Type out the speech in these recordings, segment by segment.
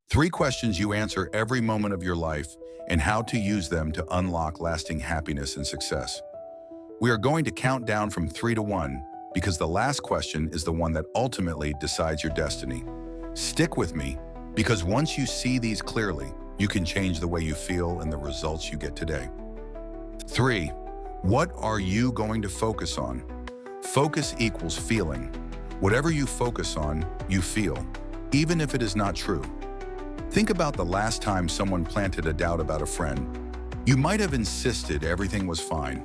3 questions you answer every moment of your life and how to use them to unlock lasting happiness and success. We are going to count down from 3 to 1 because the last question is the one that ultimately decides your destiny. Stick with me because once you see these clearly, you can change the way you feel and the results you get today. 3. What are you going to focus on? Focus equals feeling. Whatever you focus on, you feel, even if it is not true. Think about the last time someone planted a doubt about a friend. You might have insisted everything was fine,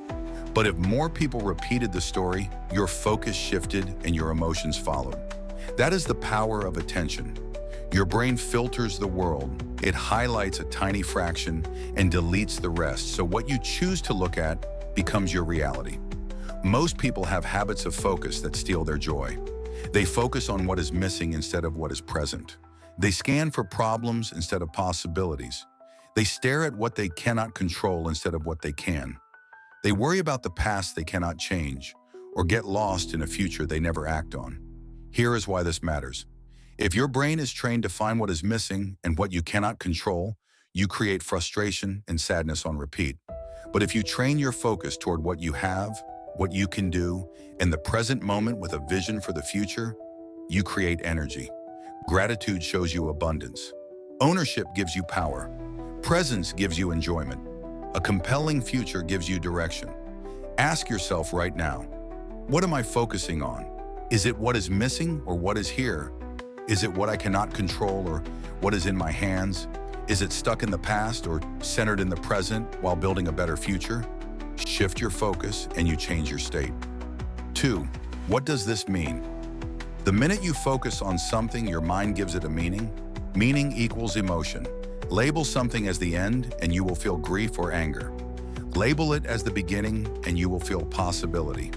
but if more people repeated the story, your focus shifted and your emotions followed. That is the power of attention. Your brain filters the world. It highlights a tiny fraction and deletes the rest, so what you choose to look at becomes your reality. Most people have habits of focus that steal their joy. They focus on what is missing instead of what is present. They scan for problems instead of possibilities. They stare at what they cannot control instead of what they can. They worry about the past they cannot change, or get lost in a future they never act on. Here is why this matters. If your brain is trained to find what is missing and what you cannot control, you create frustration and sadness on repeat. But if you train your focus toward what you have, what you can do, and the present moment with a vision for the future, you create energy. Gratitude shows you abundance. Ownership gives you power. Presence gives you enjoyment. A compelling future gives you direction. Ask yourself right now, what am I focusing on? Is it what is missing or what is here? Is it what I cannot control or what is in my hands? Is it stuck in the past or centered in the present while building a better future? Shift your focus and you change your state. 2. What does this mean? The minute you focus on something, your mind gives it a meaning. Meaning equals emotion. Label something as the end and you will feel grief or anger. Label it as the beginning and you will feel possibility.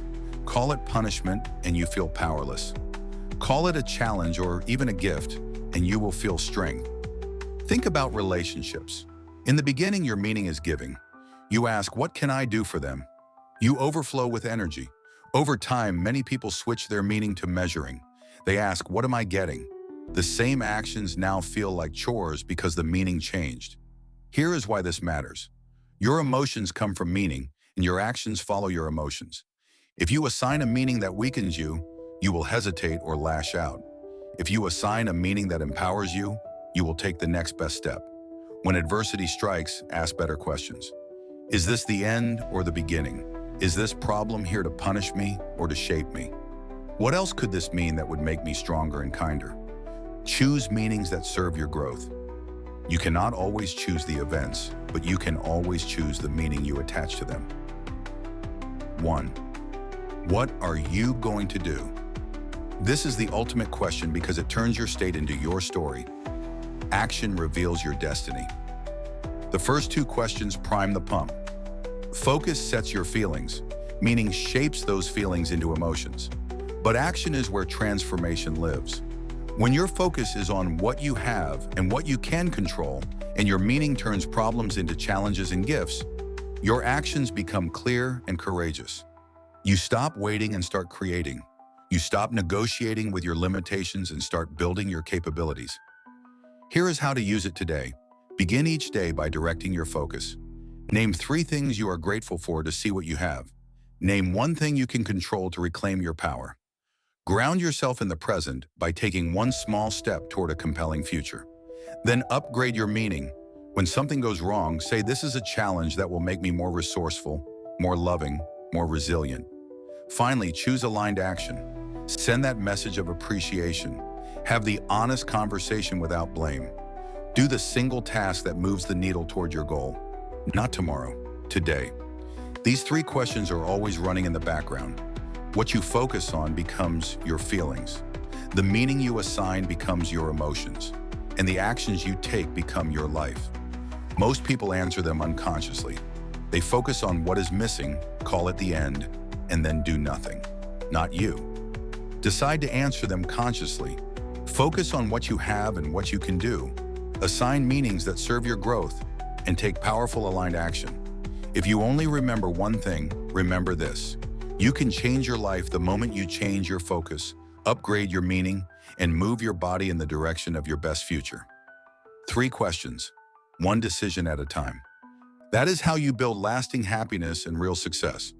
Call it punishment and you feel powerless. Call it a challenge or even a gift and you will feel strength. Think about relationships. In the beginning, your meaning is giving. You ask, what can I do for them? You overflow with energy. Over time, many people switch their meaning to measuring. They ask, what am I getting? The same actions now feel like chores because the meaning changed. Here is why this matters. Your emotions come from meaning, and your actions follow your emotions. If you assign a meaning that weakens you, you will hesitate or lash out. If you assign a meaning that empowers you, you will take the next best step. When adversity strikes, ask better questions. Is this the end or the beginning? Is this problem here to punish me or to shape me? What else could this mean that would make me stronger and kinder? Choose meanings that serve your growth. You cannot always choose the events, but you can always choose the meaning you attach to them. 1. What are you going to do? This is the ultimate question because it turns your state into your story. Action reveals your destiny. The first 2 questions prime the pump. Focus sets your feelings, meaning shapes those feelings into emotions. But action is where transformation lives. When your focus is on what you have and what you can control, and your meaning turns problems into challenges and gifts, your actions become clear and courageous. You stop waiting and start creating. You stop negotiating with your limitations and start building your capabilities. Here is how to use it today. Begin each day by directing your focus. Name 3 things you are grateful for to see what you have. Name 1 thing you can control to reclaim your power. Ground yourself in the present by taking 1 small step toward a compelling future. Then upgrade your meaning. When something goes wrong, say this is a challenge that will make me more resourceful, more loving, more resilient. Finally, choose aligned action. Send that message of appreciation. Have the honest conversation without blame. Do the single task that moves the needle toward your goal. Not tomorrow, today. These 3 questions are always running in the background. What you focus on becomes your feelings. The meaning you assign becomes your emotions. And the actions you take become your life. Most people answer them unconsciously. They focus on what is missing, call it the end, and then do nothing. Not you. Decide to answer them consciously. Focus on what you have and what you can do. Assign meanings that serve your growth, and take powerful aligned action. If you only remember one thing, remember this. You can change your life the moment you change your focus, upgrade your meaning, and move your body in the direction of your best future. 3 questions, 1 decision at a time. That is how you build lasting happiness and real success.